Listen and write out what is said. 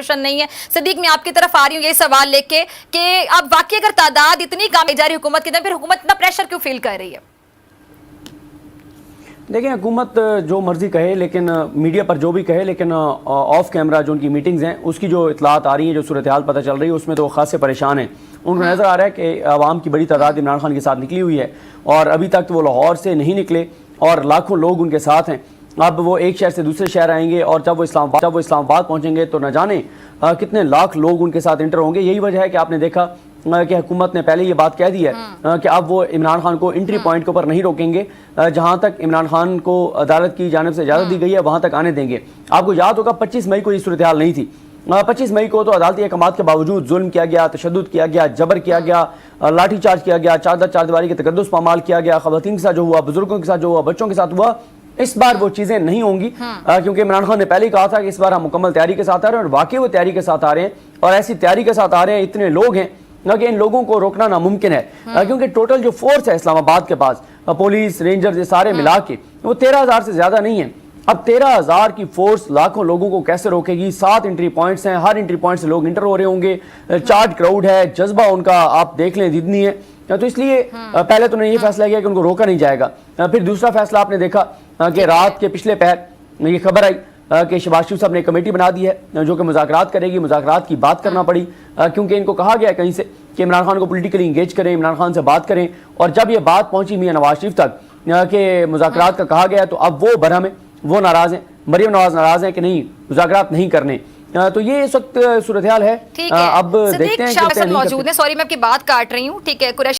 نہیں ہے۔ صدیق میں آپ کی طرف آ رہی ہوں یہ سوال لے کے کہ اب واقعی اگر تعداد اتنی کم جا رہی حکومت کی، پھر حکومت اتنا پریشر کیوں فیل کر رہی ہے؟ دیکھیں حکومت جو مرضی کہے، لیکن میڈیا پر جو بھی کہے، لیکن آف کیمرہ جو ان کی میٹنگز ہیں اس کی جو اطلاعات آ رہی ہیں، جو صورتحال پتہ چل رہی ہے، اس میں تو وہ خاصے پریشان ہیں۔ ان کو نظر آ رہا ہے کہ عوام کی بڑی تعداد عمران خان کے ساتھ نکلی ہوئی ہے اور ابھی تک تو وہ لاہور سے نہیں نکلے اور لاکھوں لوگ ان کے ساتھ ہیں۔ اب وہ ایک شہر سے دوسرے شہر آئیں گے اور جب وہ اسلام آباد پہنچیں گے تو نہ جانے کتنے لاکھ لوگ ان کے ساتھ انٹر ہوں گے۔ یہی وجہ ہے کہ آپ نے دیکھا کہ حکومت نے پہلے یہ بات کہہ دی ہے کہ اب وہ عمران خان کو انٹری پوائنٹ کے اوپر نہیں روکیں گے، جہاں تک عمران خان کو عدالت کی جانب سے اجازت دی گئی ہے وہاں تک آنے دیں گے۔ آپ کو یاد ہوگا 25 مئی کو یہ صورتحال نہیں تھی۔ 25 مئی کو تو عدالتی احکامات کے باوجود ظلم کیا گیا، تشدد کیا گیا، جبر کیا گیا، لاٹھی چارج کیا گیا، چار دیواری کے تقدس پامال کیا گیا، خواتین کے ساتھ جو ہوا، بزرگوں کے ساتھ جو ہوا، بچوں کے ساتھ ہوا۔ اس بار وہ چیزیں نہیں ہوں گی کیونکہ عمران خان نے پہلے ہی کہا تھا کہ اس بار ہم مکمل تیاری کے ساتھ آ رہے ہیں، اور واقعی وہ تیاری کے ساتھ آ رہے ہیں اور ایسی تیاری کے ساتھ آ رہے ہیں، اتنے لوگ ہیں کہ ان لوگوں کو روکنا ناممکن ہے کیونکہ ٹوٹل جو فورس ہے اسلام آباد کے پاس، پولیس، رینجرز، یہ سارے ملا کے وہ 13,000 سے زیادہ نہیں ہیں۔ اب 13,000 کی فورس لاکھوں لوگوں کو کیسے روکے گی؟ 7 انٹری پوائنٹس ہیں، ہر انٹری پوائنٹ سے لوگ انٹر ہو رہے ہوں گے، چارج کراؤڈ ہے، جذبہ ان کا آپ دیکھ لیں جتنی ہے۔ تو اس لیے پہلے تو نے یہ فیصلہ کیا کہ ان کو روکا نہیں جائے گا۔ پھر دوسرا فیصلہ آپ نے دیکھا کہ رات کے پچھلے پہر یہ خبر آئی کہ شہباز شریف صاحب نے کمیٹی بنا دی ہے جو کہ مذاکرات کرے گی۔ مذاکرات کی بات کرنا پڑی کیونکہ ان کو کہا گیا کہیں سے کہ عمران خان کو پولیٹیکلی انگیج کریں، عمران خان سے بات کریں، اور جب یہ بات پہنچی میاں نواز شریف تک کہ مذاکرات کا کہا گیا تو اب وہ برہم ہیں، وہ ناراض ہیں، مریم نواز ناراض ہیں کہ نہیں مذاکرات نہیں کرنے۔ تو یہ اس وقت صورتحال ہے۔ اب دیکھتے ہیں کہ موجود ہے، سوری میں آپ کی بات کاٹ رہی ہوں، ٹھیک ہے۔